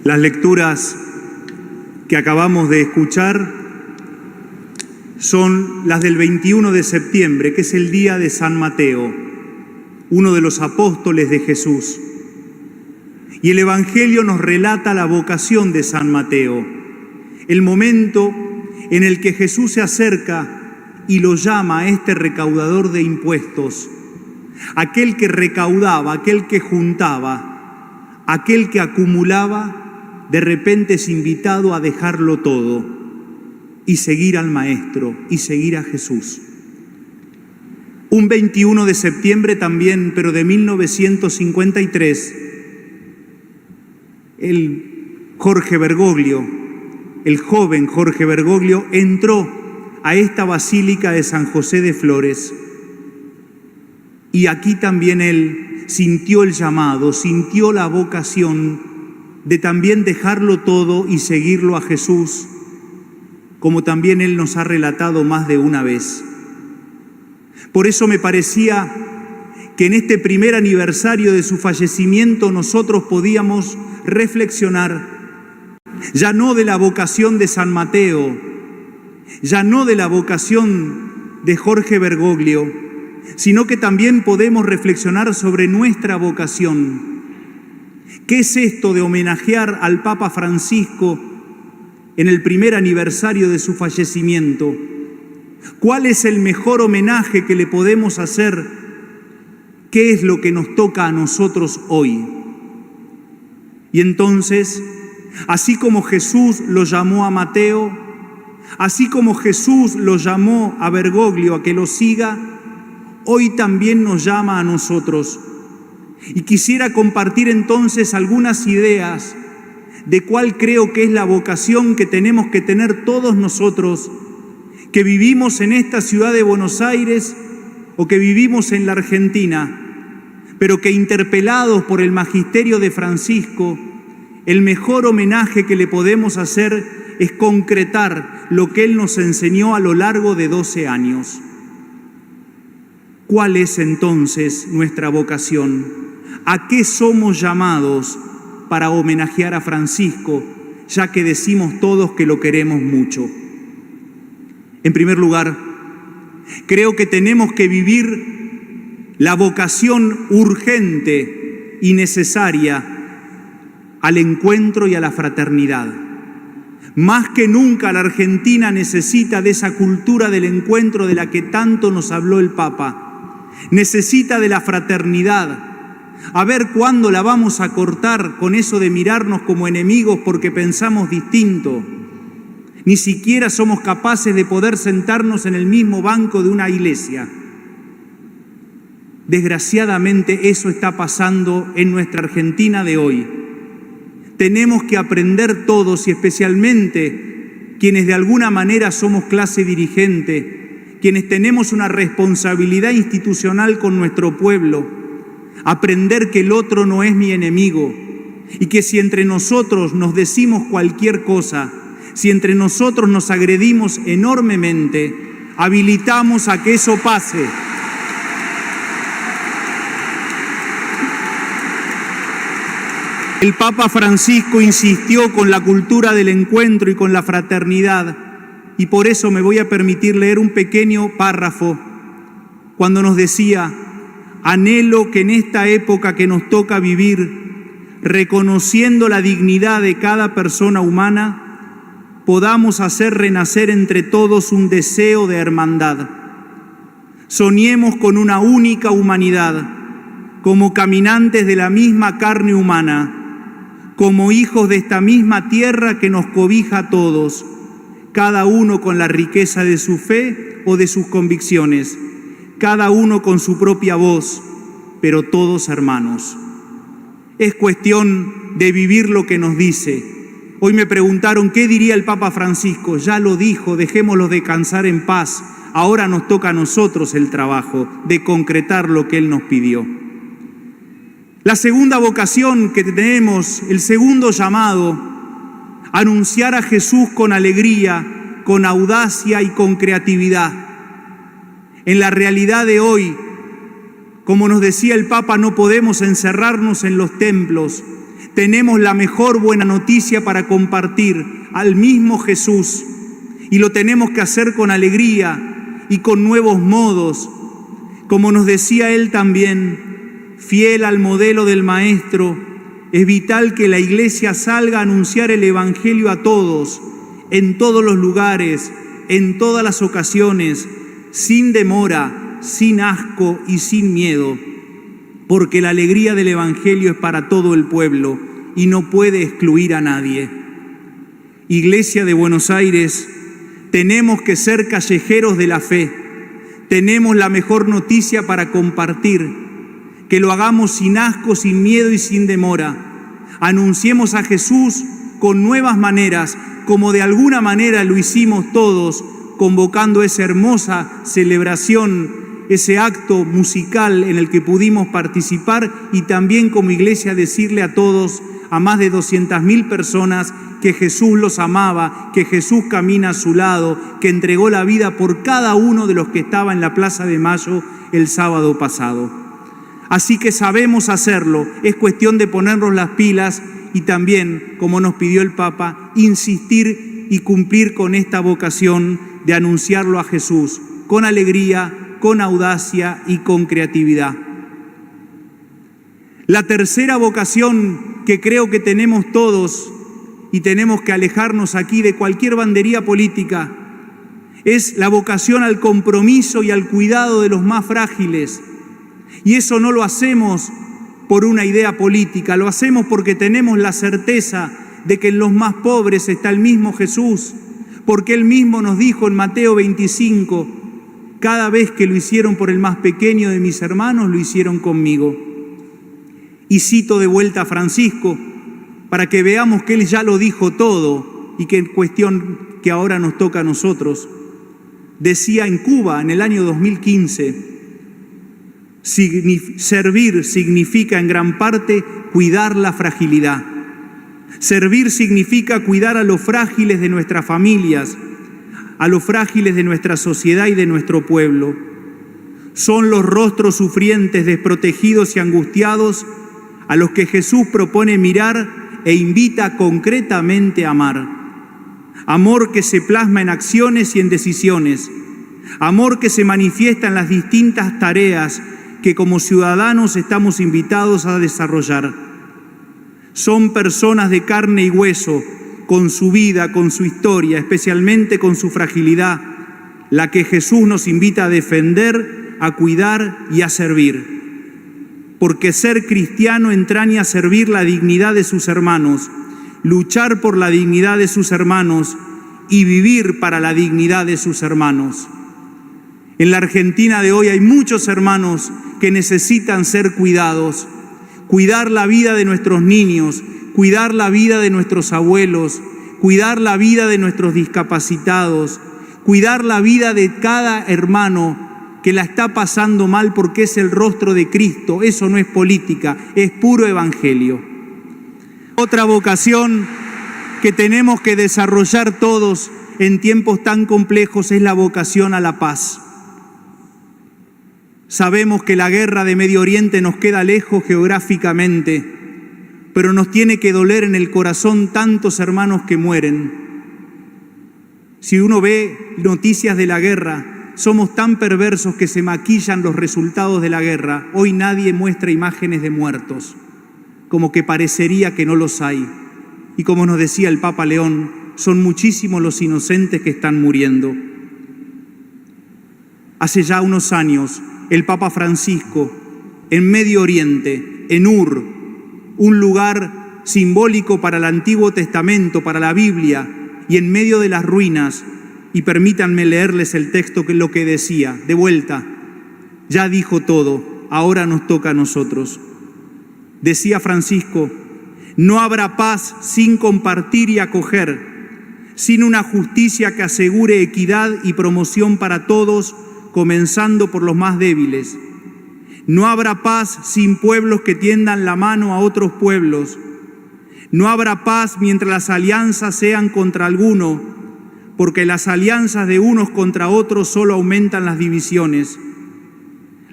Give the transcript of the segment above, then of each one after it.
Las lecturas que acabamos de escuchar son las del 21 de septiembre, que es el día de San Mateo, uno de los apóstoles de Jesús. Y el Evangelio nos relata la vocación de San Mateo, el momento en el que Jesús se acerca y lo llama a este recaudador de impuestos, aquel que recaudaba, aquel que juntaba, aquel que acumulaba, de repente es invitado a dejarlo todo y seguir al Maestro y seguir a Jesús. Un 21 de septiembre también, pero de 1953, el joven Jorge Bergoglio entró a esta basílica de San José de Flores y aquí también él sintió el llamado, sintió la vocación de también dejarlo todo y seguirlo a Jesús, como también él nos ha relatado más de una vez. Por eso me parecía que en este primer aniversario de su fallecimiento nosotros podíamos reflexionar, ya no de la vocación de San Mateo, ya no de la vocación de Jorge Bergoglio, sino que también podemos reflexionar sobre nuestra vocación. ¿Qué es esto de homenajear al Papa Francisco en el primer aniversario de su fallecimiento? ¿Cuál es el mejor homenaje que le podemos hacer? ¿Qué es lo que nos toca a nosotros hoy? Y entonces, así como Jesús lo llamó a Mateo, así como Jesús lo llamó a Bergoglio a que lo siga, hoy también nos llama a nosotros. Y quisiera compartir entonces algunas ideas de cuál creo que es la vocación que tenemos que tener todos nosotros, que vivimos en esta ciudad de Buenos Aires o que vivimos en la Argentina, pero que interpelados por el magisterio de Francisco, el mejor homenaje que le podemos hacer es concretar lo que él nos enseñó a lo largo de 12 años. ¿Cuál es entonces nuestra vocación? ¿A qué somos llamados para homenajear a Francisco, ya que decimos todos que lo queremos mucho? En primer lugar, creo que tenemos que vivir la vocación urgente y necesaria al encuentro y a la fraternidad. Más que nunca la Argentina necesita de esa cultura del encuentro de la que tanto nos habló el Papa. Necesita de la fraternidad. A ver cuándo la vamos a cortar con eso de mirarnos como enemigos porque pensamos distinto. Ni siquiera somos capaces de poder sentarnos en el mismo banco de una iglesia. Desgraciadamente eso está pasando en nuestra Argentina de hoy. Tenemos que aprender todos y especialmente quienes de alguna manera somos clase dirigente, quienes tenemos una responsabilidad institucional con nuestro pueblo, aprender que el otro no es mi enemigo y que si entre nosotros nos decimos cualquier cosa, si entre nosotros nos agredimos enormemente, habilitamos a que eso pase. El Papa Francisco insistió con la cultura del encuentro y con la fraternidad, y por eso me voy a permitir leer un pequeño párrafo cuando nos decía: anhelo que en esta época que nos toca vivir, reconociendo la dignidad de cada persona humana, podamos hacer renacer entre todos un deseo de hermandad. Soñemos con una única humanidad, como caminantes de la misma carne humana, como hijos de esta misma tierra que nos cobija a todos, cada uno con la riqueza de su fe o de sus convicciones, cada uno con su propia voz, pero todos hermanos. Es cuestión de vivir lo que nos dice. Hoy me preguntaron, ¿qué diría el Papa Francisco? Ya lo dijo, dejémoslo descansar en paz. Ahora nos toca a nosotros el trabajo de concretar lo que él nos pidió. La segunda vocación que tenemos, el segundo llamado, anunciar a Jesús con alegría, con audacia y con creatividad. En la realidad de hoy, como nos decía el Papa, no podemos encerrarnos en los templos. tenemos la mejor buena noticia para compartir, al mismo Jesús, y lo tenemos que hacer con alegría y con nuevos modos. Como nos decía él también, fiel al modelo del Maestro, es vital que la Iglesia salga a anunciar el Evangelio a todos, en todos los lugares, en todas las ocasiones, sin demora, sin asco y sin miedo, porque la alegría del Evangelio es para todo el pueblo y no puede excluir a nadie. Iglesia de Buenos Aires, tenemos que ser callejeros de la fe. Tenemos la mejor noticia para compartir, que lo hagamos sin asco, sin miedo y sin demora. Anunciemos a Jesús con nuevas maneras, como de alguna manera lo hicimos todos, convocando esa hermosa celebración, ese acto musical en el que pudimos participar, y también como iglesia decirle a todos, a más de 200.000 personas, que Jesús los amaba, que Jesús camina a su lado, que entregó la vida por cada uno de los que estaba en la Plaza de Mayo el sábado pasado. Así que sabemos hacerlo, es cuestión de ponernos las pilas y también, como nos pidió el Papa, insistir y cumplir con esta vocación de anunciarlo a Jesús, con alegría, con audacia y con creatividad. La tercera vocación que creo que tenemos todos, y tenemos que alejarnos aquí de cualquier bandería política, es la vocación al compromiso y al cuidado de los más frágiles. Y eso no lo hacemos por una idea política, lo hacemos porque tenemos la certeza de que en los más pobres está el mismo Jesús, porque Él mismo nos dijo en Mateo 25, cada vez que lo hicieron por el más pequeño de mis hermanos, lo hicieron conmigo. Y cito de vuelta a Francisco, para que veamos que Él ya lo dijo todo y que es cuestión que ahora nos toca a nosotros. Decía en Cuba en el año 2015, servir significa en gran parte cuidar la fragilidad. Servir significa cuidar a los frágiles de nuestras familias, a los frágiles de nuestra sociedad y de nuestro pueblo. Son los rostros sufrientes, desprotegidos y angustiados a los que Jesús propone mirar e invita concretamente a amar. Amor que se plasma en acciones y en decisiones. Amor que se manifiesta en las distintas tareas que como ciudadanos estamos invitados a desarrollar. Son personas de carne y hueso, con su vida, con su historia, especialmente con su fragilidad, la que Jesús nos invita a defender, a cuidar y a servir. Porque ser cristiano entraña servir la dignidad de sus hermanos, luchar por la dignidad de sus hermanos y vivir para la dignidad de sus hermanos. En la Argentina de hoy hay muchos hermanos que necesitan ser cuidados, cuidar la vida de nuestros niños, cuidar la vida de nuestros abuelos, cuidar la vida de nuestros discapacitados, cuidar la vida de cada hermano que la está pasando mal porque es el rostro de Cristo. Eso no es política, es puro evangelio. Otra vocación que tenemos que desarrollar todos en tiempos tan complejos es la vocación a la paz. Sabemos que la guerra de Medio Oriente nos queda lejos geográficamente, pero nos tiene que doler en el corazón tantos hermanos que mueren. Si uno ve noticias de la guerra, somos tan perversos que se maquillan los resultados de la guerra. Hoy nadie muestra imágenes de muertos, como que parecería que no los hay. Y como nos decía el Papa León, son muchísimos los inocentes que están muriendo. Hace ya unos años, el Papa Francisco, en Medio Oriente, en Ur, un lugar simbólico para el Antiguo Testamento, para la Biblia, y en medio de las ruinas, y permítanme leerles el texto, que es lo que decía, de vuelta, ya dijo todo, ahora nos toca a nosotros. Decía Francisco, no habrá paz sin compartir y acoger, sin una justicia que asegure equidad y promoción para todos, comenzando por los más débiles. No habrá paz sin pueblos que tiendan la mano a otros pueblos. No habrá paz mientras las alianzas sean contra alguno, porque las alianzas de unos contra otros solo aumentan las divisiones.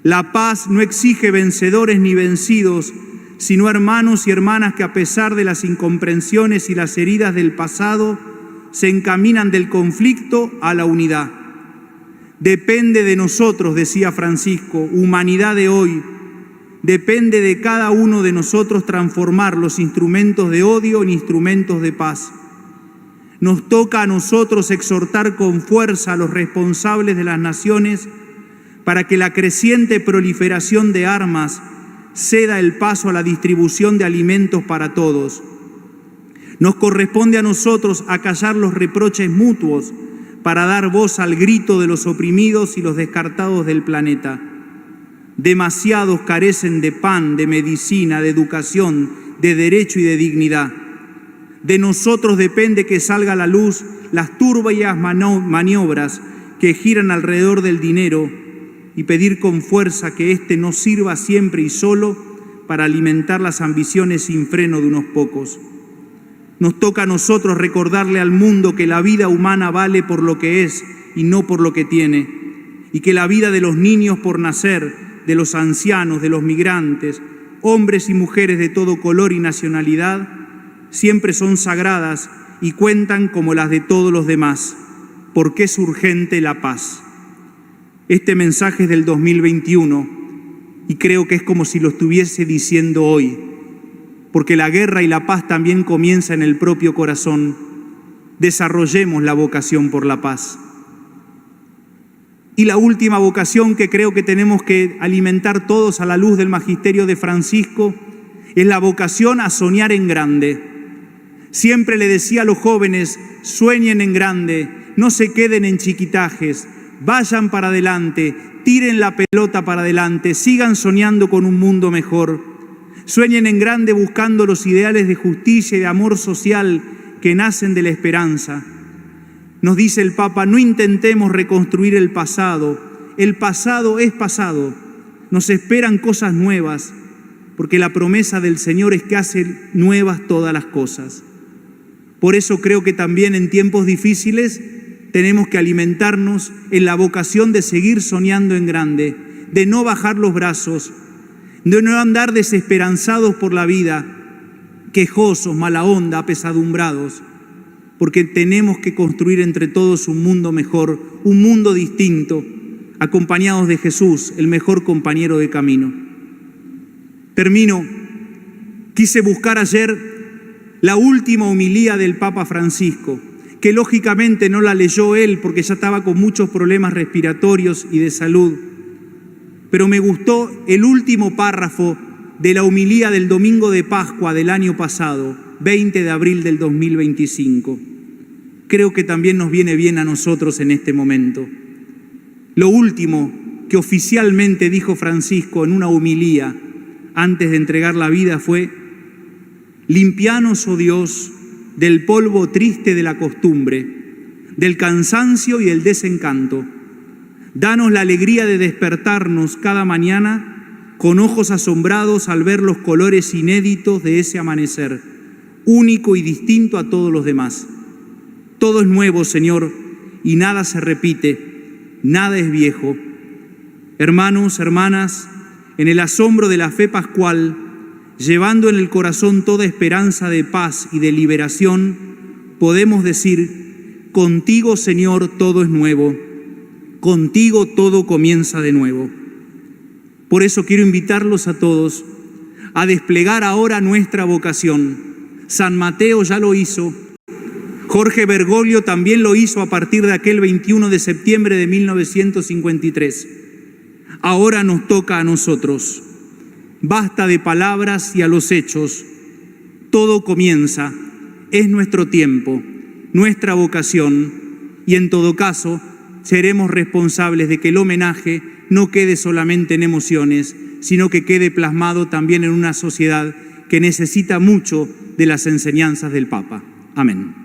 La paz no exige vencedores ni vencidos, sino hermanos y hermanas que a pesar de las incomprensiones y las heridas del pasado, se encaminan del conflicto a la unidad. Depende de nosotros, decía Francisco, humanidad de hoy, depende de cada uno de nosotros transformar los instrumentos de odio en instrumentos de paz. Nos toca a nosotros exhortar con fuerza a los responsables de las naciones para que la creciente proliferación de armas ceda el paso a la distribución de alimentos para todos. Nos corresponde a nosotros acallar los reproches mutuos para dar voz al grito de los oprimidos y los descartados del planeta. Demasiados carecen de pan, de medicina, de educación, de derecho y de dignidad. De nosotros depende que salga a la luz las turbias maniobras que giran alrededor del dinero y pedir con fuerza que éste no sirva siempre y solo para alimentar las ambiciones sin freno de unos pocos. Nos toca a nosotros recordarle al mundo que la vida humana vale por lo que es y no por lo que tiene, y que la vida de los niños por nacer, de los ancianos, de los migrantes, hombres y mujeres de todo color y nacionalidad, siempre son sagradas y cuentan como las de todos los demás, porque es urgente la paz. Este mensaje es del 2021 y creo que es como si lo estuviese diciendo hoy, porque la guerra y la paz también comienza en el propio corazón. Desarrollemos la vocación por la paz. Y la última vocación que creo que tenemos que alimentar todos a la luz del magisterio de Francisco es la vocación a soñar en grande. Siempre le decía a los jóvenes, sueñen en grande, no se queden en chiquitajes, vayan para adelante, tiren la pelota para adelante, sigan soñando con un mundo mejor. Sueñen en grande buscando los ideales de justicia y de amor social que nacen de la esperanza. Nos dice el Papa, no intentemos reconstruir el pasado es pasado, nos esperan cosas nuevas, porque la promesa del Señor es que hace nuevas todas las cosas. Por eso creo que también en tiempos difíciles tenemos que alimentarnos en la vocación de seguir soñando en grande, de no bajar los brazos, de no andar desesperanzados por la vida, quejosos, mala onda, apesadumbrados, porque tenemos que construir entre todos un mundo mejor, un mundo distinto, acompañados de Jesús, el mejor compañero de camino. Termino. Quise buscar ayer la última homilía del Papa Francisco, que lógicamente no la leyó él porque ya estaba con muchos problemas respiratorios y de salud, pero me gustó el último párrafo de la homilía del domingo de Pascua del año pasado, 20 de abril del 2025. Creo que también nos viene bien a nosotros en este momento. Lo último que oficialmente dijo Francisco en una homilía antes de entregar la vida fue: limpianos, oh Dios, del polvo triste de la costumbre, del cansancio y del desencanto. Danos la alegría de despertarnos cada mañana con ojos asombrados al ver los colores inéditos de ese amanecer, único y distinto a todos los demás. Todo es nuevo, Señor, y nada se repite, nada es viejo. Hermanos, hermanas, en el asombro de la fe pascual, llevando en el corazón toda esperanza de paz y de liberación, podemos decir: contigo, Señor, todo es nuevo, contigo todo comienza de nuevo. Por eso quiero invitarlos a todos a desplegar ahora nuestra vocación. San Mateo ya lo hizo, Jorge Bergoglio también lo hizo a partir de aquel 21 de septiembre de 1953. Ahora nos toca a nosotros. Basta de palabras y a los hechos. Todo comienza, es nuestro tiempo, nuestra vocación, y en todo caso seremos responsables de que el homenaje no quede solamente en emociones, sino que quede plasmado también en una sociedad que necesita mucho de las enseñanzas del Papa. Amén.